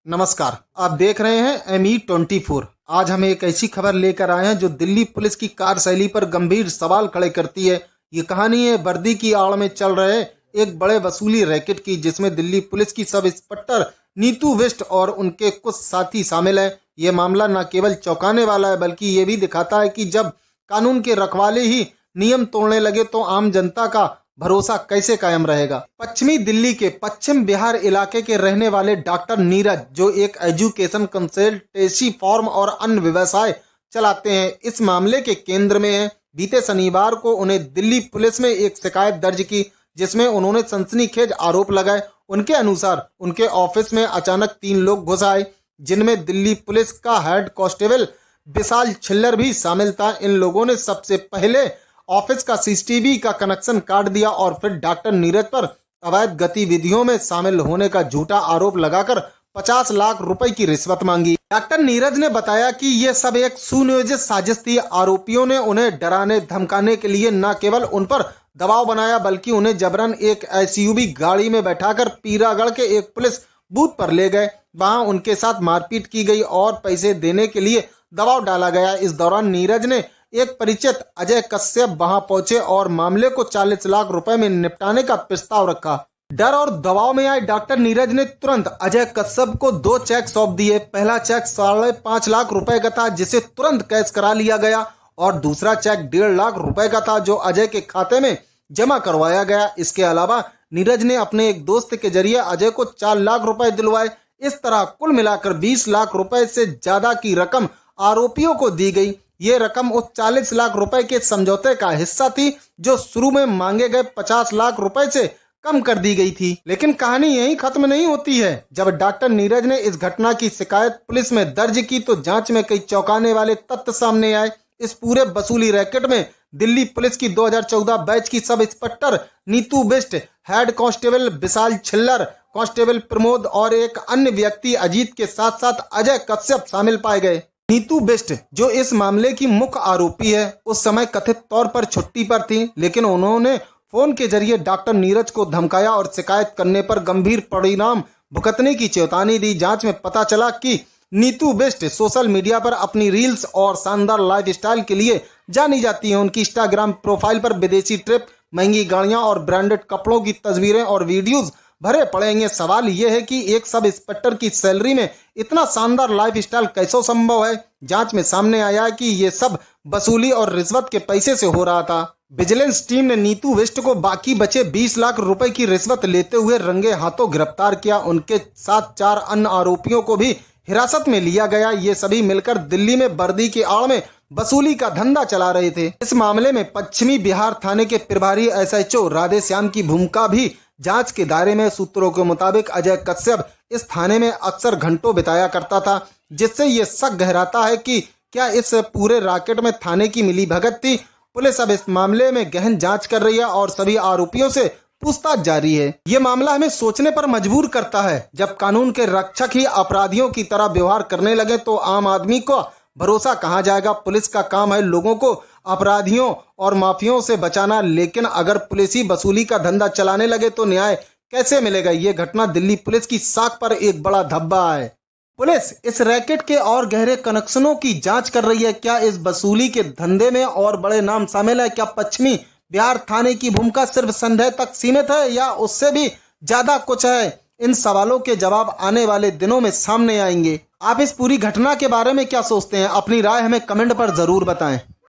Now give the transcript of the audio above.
नमस्कार, आप देख रहे हैं ME24। आज हम एक ऐसी खबर लेकर आए हैं जो दिल्ली पुलिस की कार्यशैली पर गंभीर सवाल खड़े करती है। ये कहानी है वर्दी की आड़ में चल रहे एक बड़े वसूली रैकेट की, जिसमें दिल्ली पुलिस की सब इंस्पेक्टर नीतू बिष्ट और उनके कुछ साथी शामिल हैं। ये मामला न केवल चौंकाने वाला है बल्कि ये भी दिखाता है कि जब कानून के रखवाले ही नियम तोड़ने लगे तो आम जनता का भरोसा कैसे कायम रहेगा। पश्चिमी दिल्ली के पश्चिम बिहार इलाके के रहने वाले डॉक्टर नीरज, जो एक एजुकेशन कंसल्टेंसी फॉर्म और अन्य व्यवसाय चलाते हैं, इस मामले के केंद्र में हैं। बीते शनिवार को उन्हें दिल्ली पुलिस में एक शिकायत दर्ज की, जिसमें उन्होंने सनसनीखेज आरोप लगाए। उनके अनुसार उनके ऑफिस में अचानक 3 लोग घुस आए, जिनमें दिल्ली पुलिस का हेड कांस्टेबल विशाल छिल्लर भी शामिल था। इन लोगों ने सबसे पहले ऑफिस का CCTV का कनेक्शन काट दिया और फिर डॉक्टर नीरज पर अवैध गतिविधियों में शामिल होने का झूठा आरोप लगाकर 50 लाख रुपए की रिश्वत मांगी। डॉक्टर नीरज ने बताया कि यह सब एक सुनियोजित साजिश थी। आरोपियों ने उन्हें डराने धमकाने के लिए न केवल उन पर दबाव बनाया बल्कि उन्हें जबरन एक SUV गाड़ी में बैठाकर पीरागढ़ के एक पुलिस बूथ पर ले गए। वहां उनके साथ मारपीट की गई और पैसे देने के लिए दबाव डाला गया। इस दौरान नीरज ने एक परिचित अजय कश्यप वहां पहुंचे और मामले को 40 लाख रुपए में निपटाने का प्रस्ताव रखा। डर और दबाव में आए डॉक्टर नीरज ने तुरंत अजय कश्यप को 2 चेक सौंप दिए। पहला चेक 5.5 लाख रुपए का था, जिसे तुरंत कैश करा लिया गया, और दूसरा चेक 1.5 लाख रुपए का था, जो अजय के खाते में जमा करवाया गया। इसके अलावा नीरज ने अपने एक दोस्त के जरिए अजय को 4 लाख रुपए दिलवाए। इस तरह कुल मिलाकर 20 लाख रुपए से ज्यादा की रकम आरोपियों को दी गई। ये रकम उस 40 लाख रुपए के समझौते का हिस्सा थी, जो शुरू में मांगे गए 50 लाख रुपए से कम कर दी गई थी। लेकिन कहानी यहीं खत्म नहीं होती है। जब डॉक्टर नीरज ने इस घटना की शिकायत पुलिस में दर्ज की तो जांच में कई चौंकाने वाले तथ्य सामने आए। इस पूरे वसूली रैकेट में दिल्ली पुलिस की 2014 बैच की sub inspector Neetu Bisht, head constable Vishal Chhillar, constable Pramod और एक अन्य व्यक्ति अजीत के साथ साथ अजय कश्यप शामिल पाए गए। नीतू बिष्ट, जो इस मामले की मुख्य आरोपी है, उस समय कथित तौर पर छुट्टी पर थी, लेकिन उन्होंने फोन के जरिए डॉक्टर नीरज को धमकाया और शिकायत करने पर गंभीर परिणाम भुगतने की चेतावनी दी। जांच में पता चला कि नीतू बिष्ट सोशल मीडिया पर अपनी रील्स और शानदार लाइफस्टाइल के लिए जानी जाती है। उनकी इंस्टाग्राम प्रोफाइल पर विदेशी ट्रिप, महंगी गाड़ियां और ब्रांडेड कपड़ों की तस्वीरें और वीडियोज भरे पड़ेंगे। सवाल यह है कि एक सब इंस्पेक्टर की सैलरी में इतना शानदार लाइफस्टाइल कैसे संभव है। जांच में सामने आया कि ये सब वसूली और रिश्वत के पैसे से हो रहा था। विजिलेंस टीम ने नीतू बिष्ट को बाकी बचे 20 लाख रुपए की रिश्वत लेते हुए रंगे हाथों गिरफ्तार किया। उनके साथ 4 अन्य आरोपियों को भी हिरासत में लिया गया। ये सभी मिलकर दिल्ली में वर्दी की आड़ में वसूली का धंधा चला रहे थे। इस मामले में पश्चिमी बिहार थाने के प्रभारी SHO राधेश्याम की भूमिका भी जांच के दायरे में। सूत्रों के मुताबिक अजय कश्यप इस थाने में अक्सर घंटों बिताया करता था, जिससे ये शक गहराता है कि क्या इस पूरे रैकेट में थाने की मिलीभगत थी। पुलिस अब इस मामले में गहन जांच कर रही है और सभी आरोपियों से पूछताछ जारी है। ये मामला हमें सोचने पर मजबूर करता है। जब कानून के रक्षक ही अपराधियों की तरह व्यवहार करने लगे तो आम आदमी को भरोसा कहाँ जाएगा। पुलिस का काम है लोगों को अपराधियों और माफियों से बचाना, लेकिन अगर पुलिस ही वसूली का धंधा चलाने लगे तो न्याय कैसे मिलेगा। ये घटना दिल्ली पुलिस की साख पर एक बड़ा धब्बा है। पुलिस इस रैकेट के और गहरे कनेक्शनों की जांच कर रही है। क्या इस वसूली के धंधे में और बड़े नाम शामिल है? क्या पश्चिमी बिहार थाने की भूमिका सिर्फ संदेह तक सीमित है या उससे भी ज्यादा कुछ है? इन सवालों के जवाब आने वाले दिनों में सामने आएंगे। आप इस पूरी घटना के बारे में क्या सोचते हैं? अपनी राय हमें कमेंट पर जरूर बताएं।